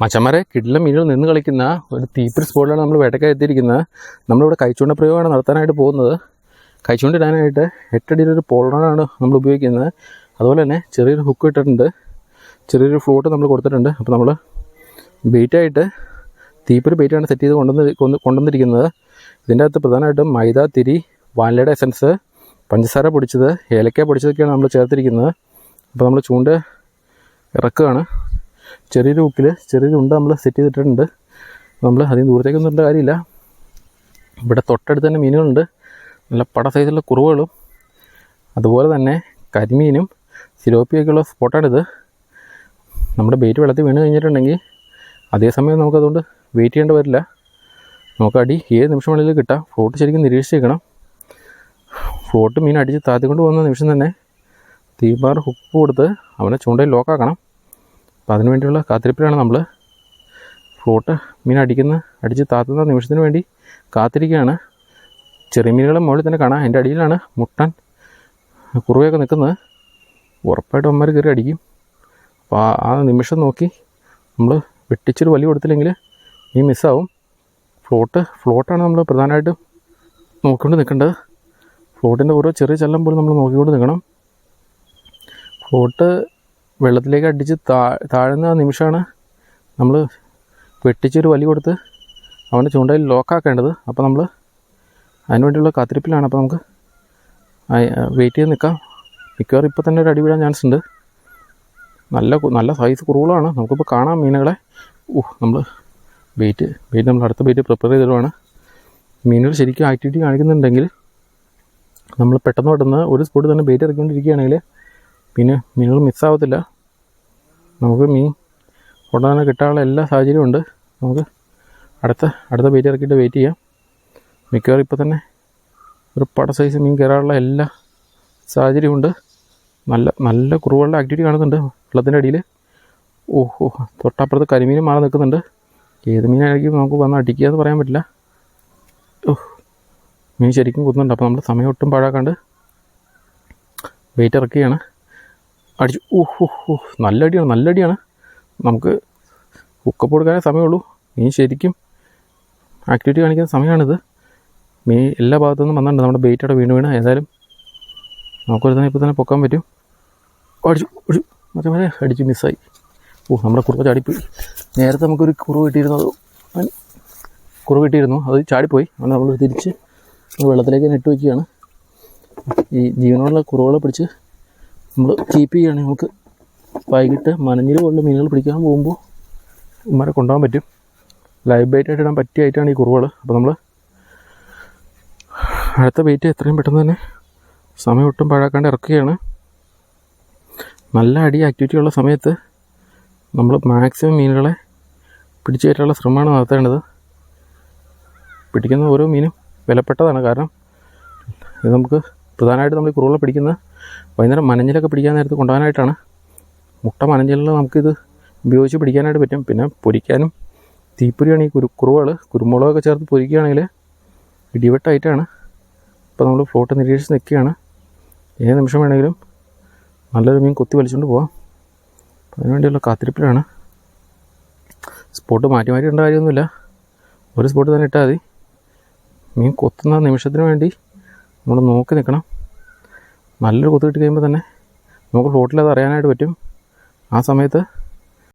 മച്ചന്മാരെ കിടിലം മീനുകൾ നിന്ന് കളിക്കുന്ന ഒരു തീപ്പിരി സ്പോട്ടിലാണ് നമ്മൾ വേട്ടയ്ക്കായി എത്തിയിരിക്കുന്നത്. നമ്മളിവിടെ കൈച്ചൂണ്ട പ്രയോഗമാണ് നടത്താനായിട്ട് പോകുന്നത്. കൈച്ചൂണ്ടിടാനായിട്ട് 8 അടിയിലൊരു പോളറാണ് നമ്മൾ ഉപയോഗിക്കുന്നത്. അതുപോലെ തന്നെ ചെറിയൊരു ഹുക്ക് ഇട്ടിട്ടുണ്ട്, ചെറിയൊരു ഫ്ലോട്ട് നമ്മൾ കൊടുത്തിട്ടുണ്ട്. അപ്പോൾ നമ്മൾ ബെയ്റ്റായിട്ട് തീപ്പൊരി ബെയ്റ്റാണ് സെറ്റ് ചെയ്ത് കൊണ്ടുവന്നിരിക്കുന്നത്. ഇതിൻ്റെ അകത്ത് പ്രധാനമായിട്ടും മൈദ, തിരി, വാനിലയുടെ എസൻസ്, പഞ്ചസാര പൊടിച്ചത്, ഏലക്ക പൊടിച്ചതൊക്കെയാണ് നമ്മൾ ചേർത്തിരിക്കുന്നത്. അപ്പോൾ നമ്മൾ ചൂണ്ട ഇറക്കുകയാണ്. ചെറിയൊരു ഹുക്കിൽ ചെറിയൊരു ഉണ്ട നമ്മൾ സെറ്റ് ചെയ്തിട്ടുണ്ട്. നമ്മൾ അധികം ദൂരത്തേക്കൊന്നും ഇടേണ്ട കാര്യമില്ല. ഇവിടെ തൊട്ടടുത്ത് തന്നെ മീനുകളുണ്ട്, നല്ല പട സൈസുള്ള കുറുവകളും അതുപോലെ തന്നെ കരിമീനും സിലോപ്പിയൊക്കെയുള്ള സ്പോട്ടാണിത്. നമ്മുടെ ബെയ്റ്റ് വെള്ളത്തിൽ വീണ് കഴിഞ്ഞിട്ടുണ്ടെങ്കിൽ അതേസമയം നമുക്കതുകൊണ്ട് വെയിറ്റ് ചെയ്യേണ്ടി വരില്ല. നമുക്ക് അടി ഏത് നിമിഷം വേണമെങ്കിലും കിട്ടാം. ഫ്ലോട്ട് ശരിക്കും നിരീക്ഷിച്ചേക്കണം. ഫ്ലോട്ട് മീൻ അടിച്ച് താത്തിക്കൊണ്ട് പോകുന്ന നിമിഷം തന്നെ തീപാർ ഹുക്ക് കൊടുത്ത് അവനെ ചൂണ്ടയിൽ ലോക്കാക്കണം. അപ്പോൾ അതിനു വേണ്ടിയുള്ള കാത്തിരിപ്പിലാണ് നമ്മൾ. ഫ്ലോട്ട് മീൻ അടിച്ച് താത്തുന്ന നിമിഷത്തിന് വേണ്ടി കാത്തിരിക്കുകയാണ്. ചെറിയ മീനുകളെ മുകളിൽ തന്നെ കാണാം. അതിൻ്റെ അടിയിലാണ് മുട്ടൻ കുറുവയൊക്കെ നിൽക്കുന്നത്. ഉറപ്പായിട്ടും അമ്മമാർ കയറി അടിക്കും. അപ്പോൾ ആ നിമിഷം നോക്കി നമ്മൾ വെട്ടിച്ചൊരു വലി കൊടുത്തില്ലെങ്കിൽ മീൻ മിസ്സാവും. ഫ്ലോട്ടാണ് നമ്മൾ പ്രധാനമായിട്ടും നോക്കിക്കൊണ്ട് നിൽക്കേണ്ടത്. ഫ്ലോട്ടിൻ്റെ ഓരോ ചെറിയ ചലനം പോലും നമ്മൾ നോക്കിക്കൊണ്ട് നിൽക്കണം. ഫ്ലോട്ട് വെള്ളത്തിലേക്ക് അടിച്ച് താഴുന്ന നിമിഷമാണ് നമ്മൾ വെട്ടിച്ചൊരു വലി കൊടുത്ത് അവൻ്റെ ചൂണ്ടയിൽ ലോക്കാക്കേണ്ടത്. അപ്പോൾ നമ്മൾ അതിന് വേണ്ടിയുള്ള കാത്തിരിപ്പിലാണ്. അപ്പോൾ നമുക്ക് വെയിറ്റ് ചെയ്ത് നിൽക്കാം. മിക്കവാറും ഇപ്പോൾ തന്നെ ഒരു അടി വീഴാൻ ചാൻസ് ഉണ്ട്. നല്ല സൈസ് കുറുകളാണ്. നമുക്കിപ്പോൾ കാണാം മീനുകളെ. നമ്മൾ വെയിറ്റ് നമ്മൾ അടുത്ത വെയിറ്റ് പ്രിപ്പയർ ചെയ്തിടുവാണ്. മീനുകൾ ശരിക്കും ആക്ടിവിറ്റി കാണിക്കുന്നുണ്ടെങ്കിൽ നമ്മൾ പെട്ടെന്ന് ഒരു സ്പോട്ട് തന്നെ ബെയ്റ്റ് ഇറക്കിക്കൊണ്ടിരിക്കുകയാണെങ്കിൽ പിന്നെ മീനുകൾ മിസ്സാവത്തില്ല. നമുക്ക് മീൻ ഉടനെ കിട്ടാനുള്ള എല്ലാ സാഹചര്യവും ഉണ്ട്. നമുക്ക് അടുത്ത ബെയ്റ്റ് ഇറക്കിയിട്ട് വെയിറ്റ് ചെയ്യാം. മിക്കവാറും ഇപ്പോൾ തന്നെ ഒരു പട സൈസ് മീൻ കയറാനുള്ള എല്ലാ സാഹചര്യമുണ്ട്. നല്ല കുറുകളുടെ ആക്ടിവിറ്റി കാണുന്നുണ്ട് വെള്ളത്തിൻ്റെ അടിയിൽ. തൊട്ടപ്പുറത്ത് കരിമീനും മാറി നിൽക്കുന്നുണ്ട്. ഏത് മീനായിരിക്കും നമുക്ക് വന്ന് അടിക്കുക എന്ന് പറയാൻ പറ്റില്ല. മീൻ ശരിക്കും കുത്തുന്നുണ്ട്. അപ്പോൾ നമ്മൾ സമയം ഒട്ടും പാഴാക്കാണ്ട് വെയിറ്റ് ഇറക്കുകയാണ്. അടിച്ചു. നല്ല അടിയാണ്. നമുക്ക് ഹുക്കപ്പ് കൊടുക്കാനേ സമയമുള്ളൂ. മീൻ ശരിക്കും ആക്ടിവിറ്റി കാണിക്കുന്ന സമയമാണിത്. മീൻ എല്ലാ ഭാഗത്തു നിന്നും വന്നിട്ടുണ്ട്. നമ്മുടെ ബെയ്റ്റോടെ വീണ് ഏതായാലും നമുക്കൊരു തന്നെ ഇപ്പോൾ തന്നെ പൊക്കാൻ പറ്റും. അടിച്ചു മിസ്സായി. നമ്മുടെ കുറുവ ചാടിപ്പോയി. നേരത്തെ നമുക്കൊരു കുറുവ കിട്ടിയിരുന്നു. അത് ചാടിപ്പോയി. അതുകൊണ്ട് നമ്മൾ തിരിച്ച് വെള്ളത്തിലേക്ക് ഇട്ട് വയ്ക്കുകയാണ്. ഈ ജീവനുള്ള കുറുവകളെ പിടിച്ച് നമ്മൾ കീപ്പ് ചെയ്യുകയാണെങ്കിൽ നമുക്ക് വൈകിട്ട് മനഞ്ഞിൽ പോലുള്ള മീനുകൾ പിടിക്കാൻ പോകുമ്പോൾ ഇവന്മാരെ കൊണ്ടുപോകാൻ പറ്റും. ലൈവ് ബൈറ്റായിട്ട് ഇടാൻ പറ്റിയ ആയിട്ടാണ് ഈ കുറുവകൾ. അപ്പോൾ നമ്മൾ അടുത്ത ബൈറ്റ് എത്രയും പെട്ടെന്ന് തന്നെ സമയം ഒട്ടും പാഴാക്കാണ്ട് ഇറക്കുകയാണ്. നല്ല അടി ആക്ടിവിറ്റി ഉള്ള സമയത്ത് നമ്മൾ മാക്സിമം മീനുകളെ പിടിച്ചു കയറ്റാനുള്ള ശ്രമമാണ് നടത്തേണ്ടത്. പിടിക്കുന്ന ഓരോ മീനും വിലപ്പെട്ടതാണ്. കാരണം ഇത് നമുക്ക് പ്രധാനമായിട്ട് നമ്മൾ ഈ കുറുവകളെ പിടിക്കുന്ന വൈകുന്നേരം മനഞ്ഞിലൊക്കെ പിടിക്കാൻ നേരത്ത് കൊണ്ടുപോകാനായിട്ടാണ്. മുട്ട മനഞ്ഞിലിൽ നമുക്കിത് ഉപയോഗിച്ച് പിടിക്കാനായിട്ട് പറ്റും. പിന്നെ പൊരിക്കാനും തീപ്പൊരിയാണ് ഈ കുറുവകൾ. കുരുമുളകൊക്കെ ചേർത്ത് പൊരിക്കുകയാണെങ്കിൽ ഇടിവെട്ടായിട്ടാണ്. ഇപ്പോൾ നമ്മൾ ഫ്ലോട്ട് നിരീക്ഷിച്ച് നിൽക്കുകയാണ്. ഏത് നിമിഷം വേണമെങ്കിലും നല്ലൊരു മീൻ കൊത്തി വലിച്ചുകൊണ്ട് പോകാം. അതിനുവേണ്ടിയുള്ള കാത്തിരിപ്പിലാണ്. സ്പോട്ട് മാറ്റി ഇടേണ്ട കാര്യമൊന്നുമില്ല. ഒരു സ്പോട്ട് തന്നെ ഇട്ടാൽ മതി. മീൻ കൊത്തുന്ന നിമിഷത്തിന് വേണ്ടി നമ്മൾ നോക്കി നിൽക്കണം. നല്ലൊരു കൊത്ത് കിട്ടി കഴിയുമ്പോൾ തന്നെ നമുക്ക് ഫ്ലോട്ടിൽ അത് അറിയാനായിട്ട് പറ്റും. ആ സമയത്ത്